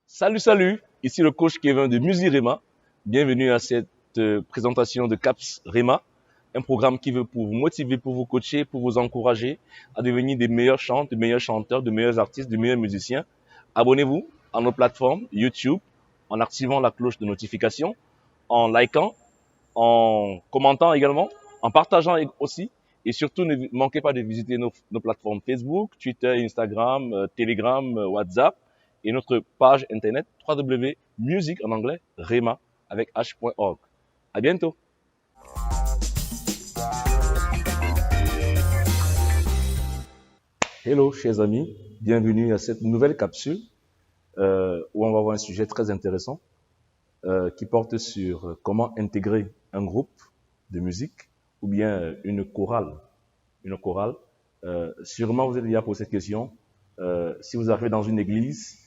Salut, salut, ici le coach Kevin de Musique Rema. Bienvenue à cette présentation de CAPS Rema, un programme qui veut pour vous motiver, pour vous coacher, pour vous encourager à devenir des meilleurs chanteurs, de meilleurs chanteurs, de meilleurs artistes, de meilleurs musiciens. Abonnez-vous à nos plateformes YouTube en activant la cloche de notification, en likant, en commentant également, en partageant aussi. Et surtout, ne manquez pas de visiter nos plateformes Facebook, Twitter, Instagram, Telegram, WhatsApp et notre page internet www.music en anglais, Rema avec h.org. À bientôt. Hello, chers amis. Bienvenue à cette nouvelle capsule où on va voir un sujet très intéressant qui porte sur comment intégrer un groupe de musique ou bien une chorale. Une chorale. Sûrement, vous êtes déjà posé cette question. Si vous arrivez dans une église,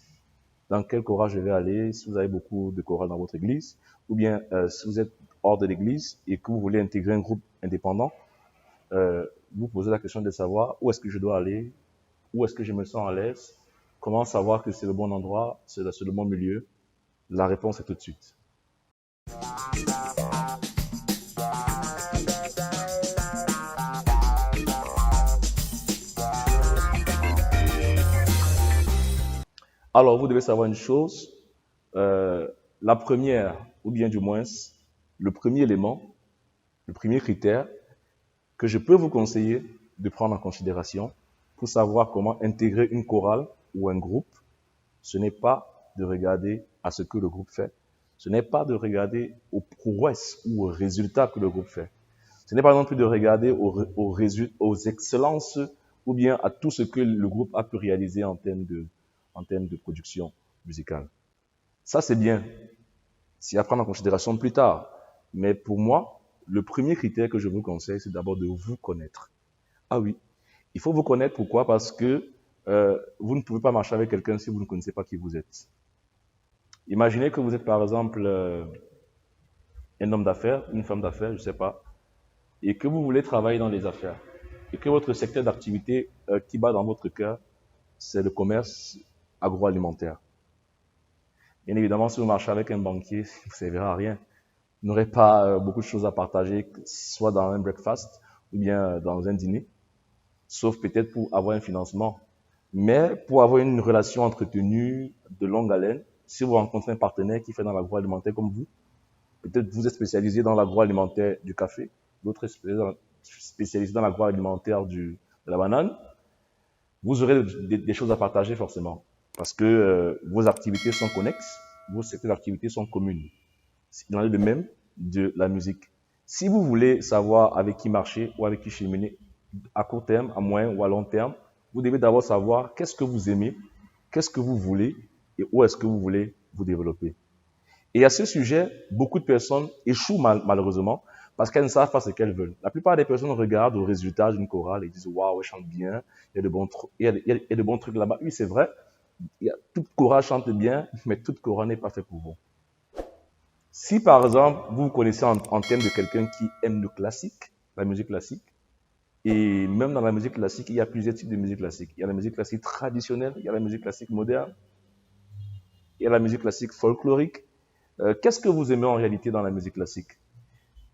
dans quel chorale je vais aller, si vous avez beaucoup de chorales dans votre église, ou bien si vous êtes hors de l'église et que vous voulez intégrer un groupe indépendant, vous posez la question de savoir où est-ce que je dois aller, où est-ce que je me sens à l'aise, comment savoir que c'est le bon endroit, c'est le bon milieu. La réponse est tout de suite. Alors, vous devez savoir une chose, la première, ou bien du moins, le premier élément, le premier critère que je peux vous conseiller de prendre en considération pour savoir comment intégrer une chorale ou un groupe, ce n'est pas de regarder à ce que le groupe fait, ce n'est pas de regarder aux prouesses ou aux résultats que le groupe fait, ce n'est pas non plus de regarder aux excellences ou bien à tout ce que le groupe a pu réaliser en termes de production musicale. Ça, c'est bien. C'est à prendre en considération plus tard. Mais pour moi, le premier critère que je vous conseille, c'est d'abord de vous connaître. Ah oui, il faut vous connaître. Pourquoi? Parce que vous ne pouvez pas marcher avec quelqu'un si vous ne connaissez pas qui vous êtes. Imaginez que vous êtes par exemple un homme d'affaires, une femme d'affaires, je ne sais pas, et que vous voulez travailler dans les affaires, et que votre secteur d'activité qui bat dans votre cœur, c'est le commerce agroalimentaire. Bien évidemment, si vous marchez avec un banquier, vous ne servira à rien. Vous n'aurez pas beaucoup de choses à partager, soit dans un breakfast ou bien dans un dîner, sauf peut-être pour avoir un financement. Mais pour avoir une relation entretenue de longue haleine, si vous rencontrez un partenaire qui fait dans l'agroalimentaire comme vous, peut-être vous êtes spécialisé dans l'agroalimentaire du café, l'autre est spécialisé dans l'agroalimentaire de la banane, vous aurez des choses à partager forcément. Parce que vos activités sont connexes, vos secteurs d'activité sont communes. Il en est de même de la musique. Si vous voulez savoir avec qui marcher ou avec qui cheminer, à court terme, à moyen ou à long terme, vous devez d'abord savoir qu'est-ce que vous aimez, qu'est-ce que vous voulez et où est-ce que vous voulez vous développer. Et à ce sujet, beaucoup de personnes échouent malheureusement parce qu'elles ne savent pas ce qu'elles veulent. La plupart des personnes regardent au résultat d'une chorale et disent « Waouh, elle chante bien, il y a de bons trucs là-bas. » Oui, c'est vrai. Toute chorale chante bien, mais toute chorale n'est pas faite pour vous. Si par exemple, vous vous connaissez en termes de quelqu'un qui aime le classique, la musique classique, et même dans la musique classique, il y a plusieurs types de musique classique. Il y a la musique classique traditionnelle, il y a la musique classique moderne, il y a la musique classique folklorique. Qu'est-ce que vous aimez en réalité dans la musique classique?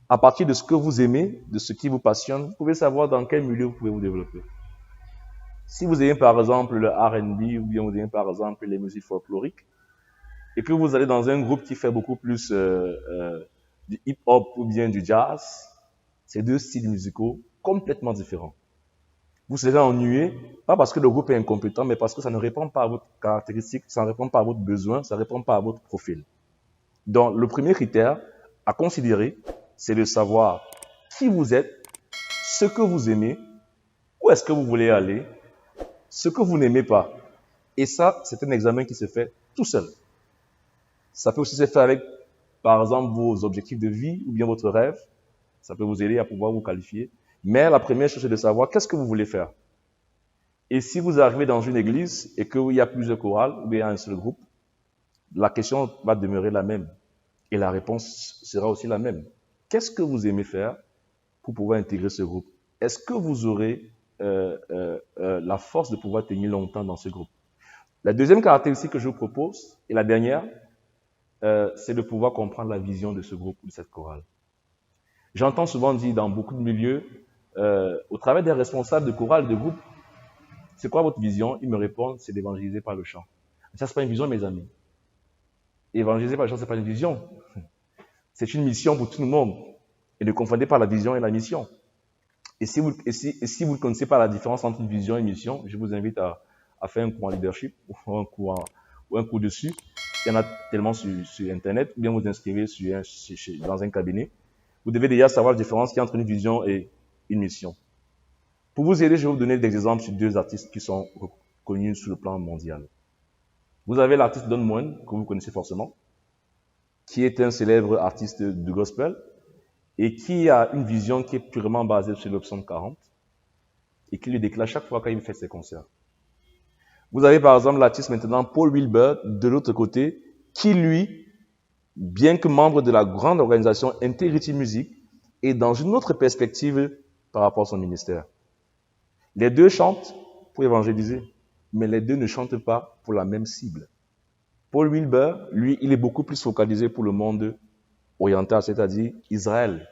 À partir de ce que vous aimez, de ce qui vous passionne, vous pouvez savoir dans quel milieu vous pouvez vous développer. Si vous aimez par exemple le R&B ou bien vous aimez par exemple les musiques folkloriques et que vous allez dans un groupe qui fait beaucoup plus du hip-hop ou bien du jazz, c'est deux styles musicaux complètement différents. Vous serez ennuyé, pas parce que le groupe est incompétent, mais parce que ça ne répond pas à votre caractéristique, ça ne répond pas à votre besoin, ça ne répond pas à votre profil. Donc, le premier critère à considérer, c'est de savoir qui vous êtes, ce que vous aimez, où est-ce que vous voulez aller, ce que vous n'aimez pas. Et ça, c'est un examen qui se fait tout seul. Ça peut aussi se faire avec, par exemple, vos objectifs de vie ou bien votre rêve. Ça peut vous aider à pouvoir vous qualifier. Mais la première chose, c'est de savoir qu'est-ce que vous voulez faire. Et si vous arrivez dans une église et qu'il y a plusieurs chorales ou bien un seul groupe, la question va demeurer la même. Et la réponse sera aussi la même. qu'est-ce que vous aimez faire pour pouvoir intégrer ce groupe? Est-ce que vous aurez la force de pouvoir tenir longtemps dans ce groupe? La deuxième caractéristique que je vous propose, et la dernière, c'est de pouvoir comprendre la vision de ce groupe, de cette chorale. J'entends souvent dire dans beaucoup de milieux, au travers des responsables de chorale, de groupe, c'est quoi votre vision? Ils me répondent, c'est d'évangéliser par le chant. Ça, c'est pas une vision, mes amis. Évangéliser par le chant, c'est pas une vision. C'est une mission pour tout le monde. Et ne confondez pas la vision et la mission. Et si vous ne connaissez pas la différence entre une vision et une mission, je vous invite à faire un cours en leadership ou un cours dessus. Il y en a tellement sur Internet, ou bien vous inscrivez dans un cabinet. Vous devez déjà savoir la différence qu'il y a entre une vision et une mission. Pour vous aider, je vais vous donner des exemples sur deux artistes qui sont connus sur le plan mondial. Vous avez l'artiste Don Moen, que vous connaissez forcément, qui est un célèbre artiste de gospel et qui a une vision qui est purement basée sur le psaume 40 et qui le déclare chaque fois qu'il fait ses concerts. Vous avez par exemple l'artiste maintenant Paul Wilbur de l'autre côté qui lui, bien que membre de la grande organisation Integrity Music, est dans une autre perspective par rapport à son ministère. Les deux chantent pour évangéliser, mais les deux ne chantent pas pour la même cible. Paul Wilbur, lui, il est beaucoup plus focalisé pour le monde oriental, c'est-à-dire Israël.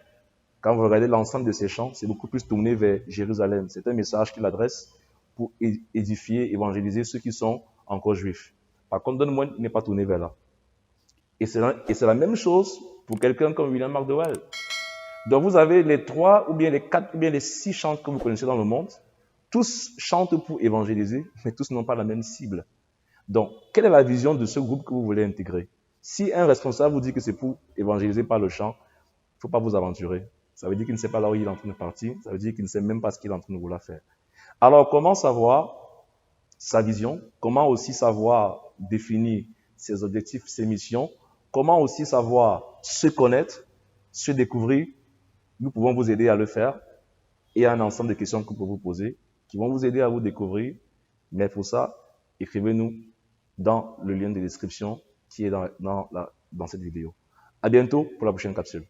Quand vous regardez l'ensemble de ses chants, c'est beaucoup plus tourné vers Jérusalem. C'est un message qu'il adresse pour édifier, évangéliser ceux qui sont encore juifs. Par contre, Don Moen n'est pas tourné vers là. Et c'est la même chose pour quelqu'un comme William McDowell. Donc vous avez les 3 ou bien les 4 ou bien les 6 chants que vous connaissez dans le monde. Tous chantent pour évangéliser, mais tous n'ont pas la même cible. Donc, quelle est la vision de ce groupe que vous voulez intégrer? Si un responsable vous dit que c'est pour évangéliser par le chant, il ne faut pas vous aventurer. Ça veut dire qu'il ne sait pas là où il est en train de partir. Ça veut dire qu'il ne sait même pas ce qu'il est en train de vouloir faire. Alors, comment savoir sa vision? Comment aussi savoir définir ses objectifs, ses missions? Comment aussi savoir se connaître, se découvrir? Nous pouvons vous aider à le faire. Et il y a un ensemble de questions que vous pouvez vous poser qui vont vous aider à vous découvrir. Mais pour ça, écrivez-nous dans le lien de description qui est dans cette vidéo. À bientôt pour la prochaine capsule.